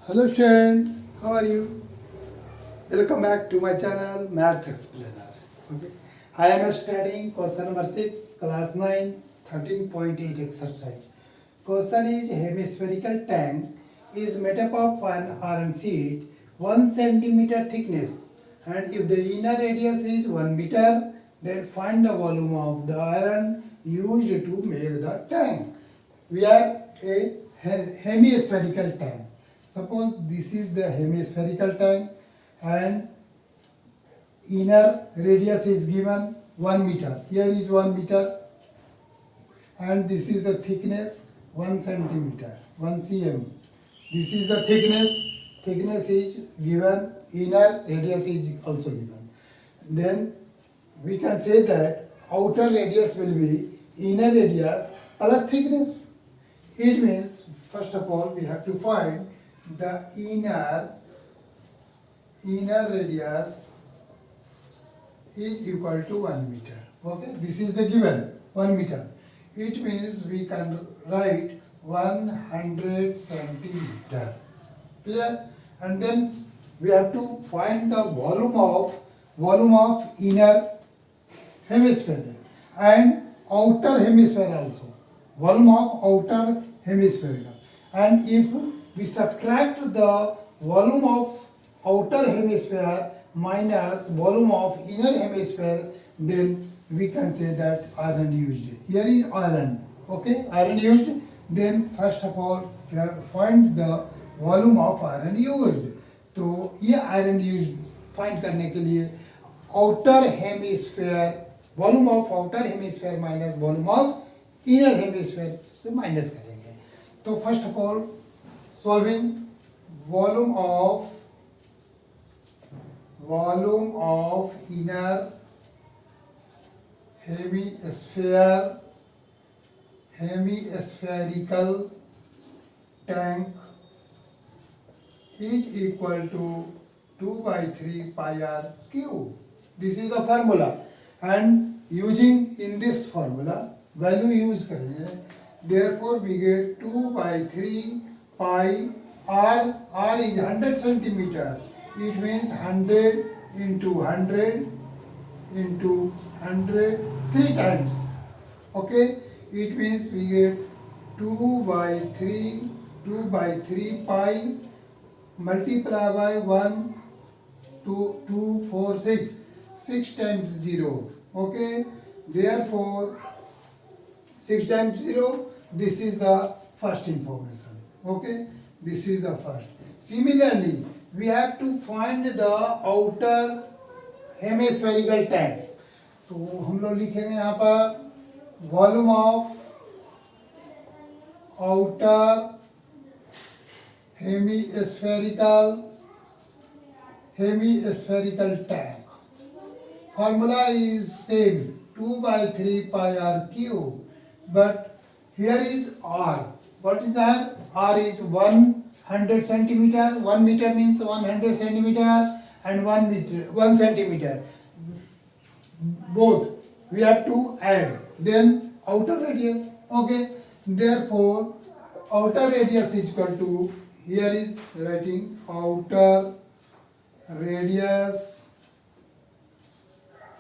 Hello students, how are you? Welcome back to my channel Math Explainer. Okay. I am studying question number 6, class 9, 13.8 exercise. Question is hemispherical tank is made up of an iron sheet 1 centimeter thickness, and if the inner radius is 1 meter, then find the volume of the iron used to make the tank. We have a hemispherical tank. Suppose this is the hemispherical tank and inner radius is given 1 meter. Here is 1 meter and this is the thickness 1 centimeter, 1 cm. This is the thickness is given, inner radius is also given. Then we can say that outer radius will be inner radius plus thickness. It means first of all we have to find the inner radius is equal to 1 meter. Okay, this is the given 1 meter. It means we can write 100 centimeter. Clear? And then we have to find the volume of inner hemisphere and outer hemisphere also. Volume of outer hemisphere. And if we subtract the volume of outer hemisphere minus volume of inner hemisphere, then we can say that iron used. Here is iron. Okay, iron used. Then first of all find the volume of iron used. तो ये iron use find करने के लिए outer hemisphere, volume of outer hemisphere minus volume of inner hemisphere से minus करेंगे. तो first of all solving volume of inner hemispherical tank is equal to 2 by 3 pi r cube. This is the formula, and using in this formula value use करेंगे. Therefore we get 2 by 3 pi r. R is 100 centimeter. It means 100 into 100 into 100 3 times. Okay, it means we get 2 by 3 pi multiply by 1 2 4 6 times 0. Okay, therefore 6 times 0, this is the first information. Okay, this is the first. Similarly we have to find the outer hemispherical tank. तो हम लोग लिखेंगे यहाँ पर volume of outer hemispherical tank. Formula is same, 2 by 3 pi r cube, but here is r. What is r? R is 100 centimeter. 1 meter means 100 centimeter and 1 centimeter. Both we have to add. Then outer radius. Okay, therefore outer radius is equal to, here is writing outer radius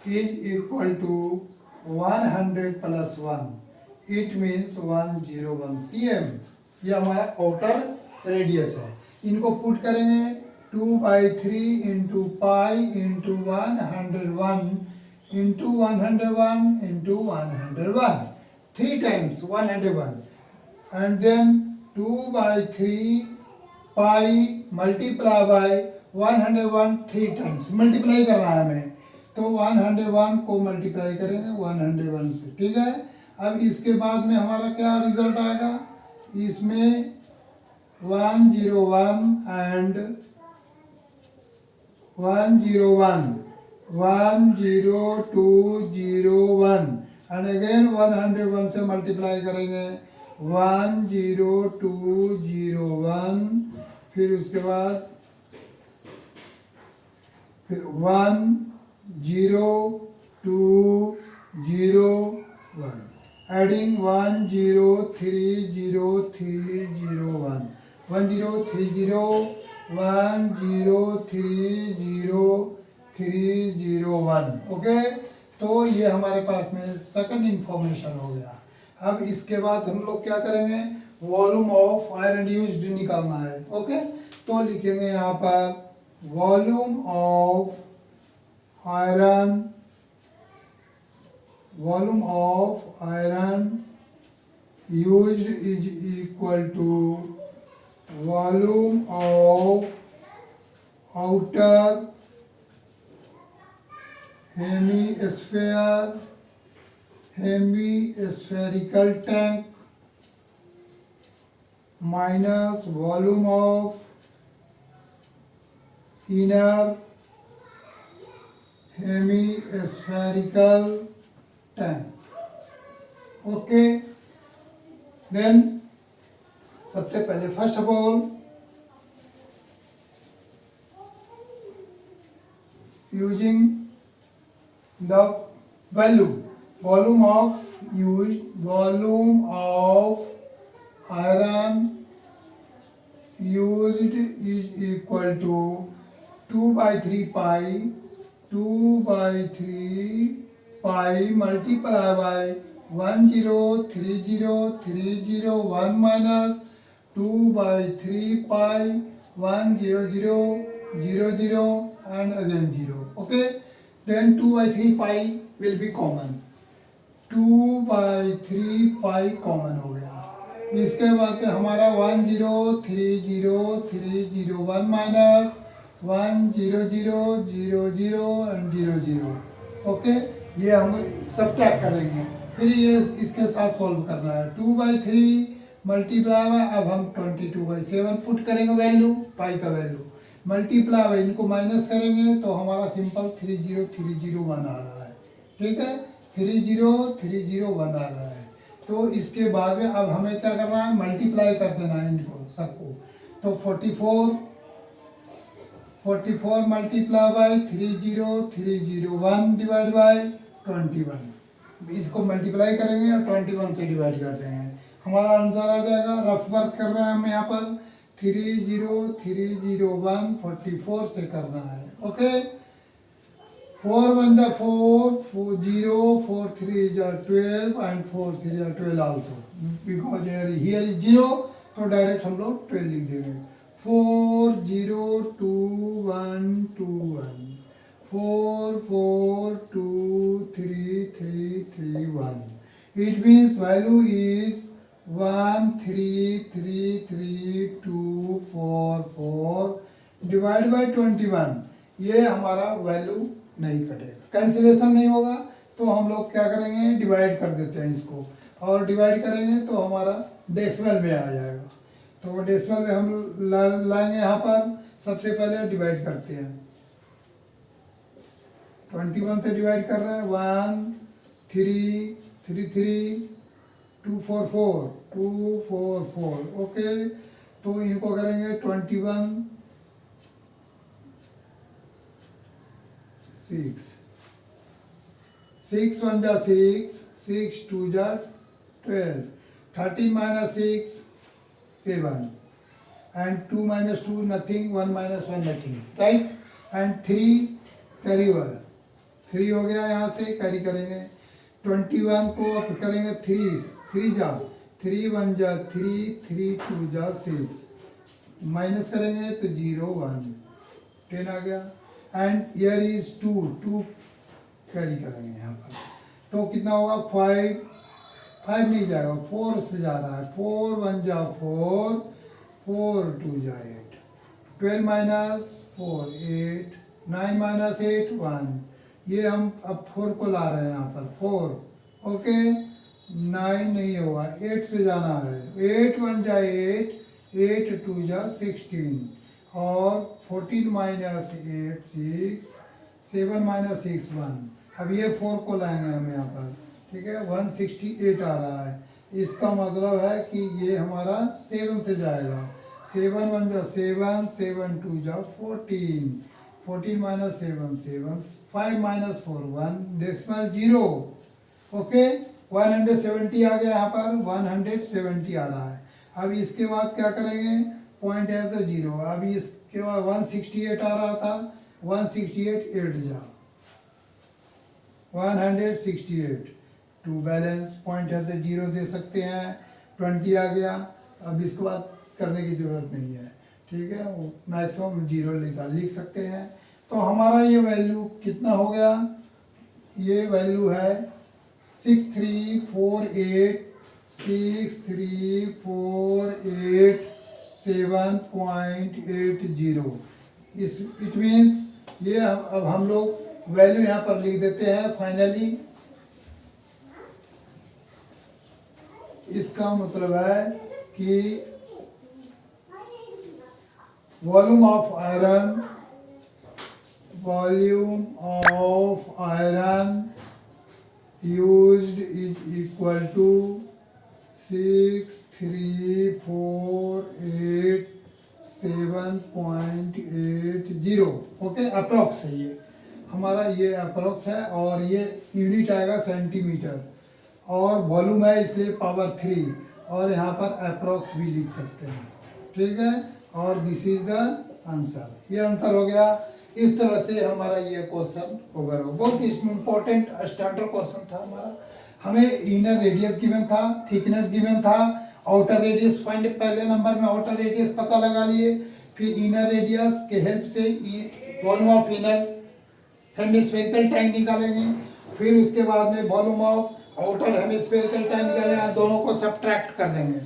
is equal to 100 plus 1. It means 101 cm. ये हमारा outer radius है. इनको put करेंगे 2 by 3 into pi into 101 into 101 into 101. 3 times 101. And then 2 by 3 pi multiply by 101 3 times. Multiply करना है हमें, तो 101 को मल्टीप्लाई करेंगे 101 से. ठीक है. अब इसके बाद में हमारा क्या रिजल्ट आएगा, इसमें 101 and 101 10201 and again 101 से मल्टीप्लाई करेंगे 10201. फिर उसके बाद फिर 10201 एडिंग 1030301. 1030130301। ओके, तो ये हमारे पास में सेकंड इंफॉर्मेशन हो गया। अब इसके बाद हम लोग क्या करेंगे, वॉल्यूम ऑफ आयरन यूज्ड निकालना है। ओके, तो लिखेंगे यहाँ पर volume of iron used is equal to volume of outer hemispherical tank minus volume of inner hemispherical tank. Okay, then सबसे पहले first of all using the volume of iron used is equal to 2/3 pi multiply by 1030301 minus 2/3 pi 10000 and again 0. Okay, then 2/3 pi will be common. 2/3 pi common हो गया। इसके बाद हमारा 1030301 minus 10000 and 00। Okay, ये हम subtract करेंगे, फिर ये इसके साथ सॉल्व करना है। 2/3 मल्टीप्लाई में अब हम 22/7 पुट करेंगे वैल्यू, पाई का वैल्यू मल्टीप्लाई में इनको माइनस करेंगे तो हमारा सिंपल 30301 आ रहा है। ठीक है, 30301 आ रहा है। तो इसके बाद में अब हमें क्या करना है, मल्टीप्लाई कर देना है इनको सबको। तो 44 मल्टीप्लाई बाय 30301 डिवाइड बाय 21, इसको मल्टीप्लाई करेंगे और 21 से डिवाइड कर देंगे, हमारा आंसर आ जाएगा। रफ वर्क कर रहे हैं हम यहाँ पर, 30301 44 से करना है। ओके, 4 1 जा 4, 0 4 3 जा 12 and 4 3 जा 12 also, because here is 0, तो डायरेक्ट हम लोग 12 लिख देंगे। 402121 44233331। It means value is 1333244 divide by 21। ये हमारा वैल्यू नहीं कटेगा, कैंसिलेशन नहीं होगा, तो हम लोग क्या करेंगे, डिवाइड कर देते हैं इसको, और डिवाइड करेंगे तो हमारा डेसिमल में आ जाएगा। तो डेसिमल में हम लाएंगे यहाँ पर, सबसे पहले डिवाइड करते हैं। 21 से डिवाइड कर रहे हैं, 1333244। ओके, तो इनको करेंगे 21 6 1 जा 6, 6 2 जा 12, 13 minus 6 7, and 2 minus 2 nothing, 1 minus 1 nothing, right? And 3 carry over, 3 हो गया, यहाँ से कैरी करेंगे। 21 को करेंगे 3 जा 3 1 जा 3, 3 2 जा 6, माइनस करेंगे तो 0 1, 10 आ गया। एंड हियर इज 2 कैरी करेंगे यहाँ पर, तो कितना होगा 5 नहीं जाएगा, 4 से जा रहा है, 4 1 जा 4, 4 2 जा 8, 12 minus 4 8, 9 minus 8 1, ये हम अब 4 को ला रहे हैं यहाँ पर 4। ओके, 9 नहीं होगा, 8 से जाना है, 8 1 जा 8, 8 2 जा 16, और 14 minus 8 6, 7 minus 6 1। अब ये 4 को लाएंगे हम यहाँ पर, ठीक है, 168 आ रहा है। इसका मतलब है कि ये हमारा 7 से जाएगा, 7 1 जा 7, 7 2 जा 14, 14 minus 7 7, 5 minus 4 1, डेसिमल 0। ओके, 170 आ गया यहाँ पर, 170 आ रहा है। अब इसके बाद क्या करेंगे, पॉइंट है तो 0। अभी इसके बाद 168 आ रहा था, 168 8 जा 168, टू बैलेंस पॉइंट है तो 0 दे सकते हैं। 20 आ गया, अब इसके बाद करने की ज़रूरत नहीं है, ठीक है, मैक्सिमम 0 लिख सकते हैं। तो हमारा ये वैल्यू कितना हो गया, ये वैल्यू है 6348,7.80। इस इट मीन्स ये अब हम लोग वैल्यू यहाँ पर लिख देते हैं फाइनली। इसका मतलब है कि volume of iron used is equal to 6348,7.80। Okay, approx है ये हमारा, ये अप्रोक्स है और ये यूनिट आएगा सेंटीमीटर और वॉल्यूम है इसलिए पावर 3 और यहाँ पर अप्रोक्स भी लिख सकते हैं, ठीक है। और दिस इज द आंसर, ये आंसर हो गया। इस तरह से हमारा ये क्वेश्चन कवर हो, बहुत ही इम्पोर्टेंट स्टैंडर्ड क्वेश्चन था हमारा। हमें इनर रेडियस गिवन था, थिकनेस गिवन था, आउटर रेडियस फाइंड, पहले नंबर में आउटर रेडियस पता लगा लिए, फिर इनर रेडियस के हेल्प से volume of inner hemispherical tank निकालेंगे, फिर उसके बाद में volume of outer hemispherical tank निकालेंगे, दोनों को सब्ट्रैक्ट कर देंगे,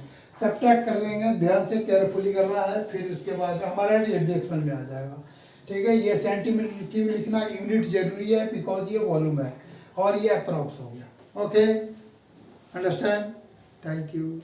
ध्यान से केयरफुली करना है। फिर उसके बाद में हमारा डेसिमल में आ जाएगा, ठीक है। ये सेंटीमीटर क्यूब लिखना यूनिट जरूरी है बिकॉज ये वॉल्यूम है और ये अप्रॉक्स हो गया। Okay, understand, thank you.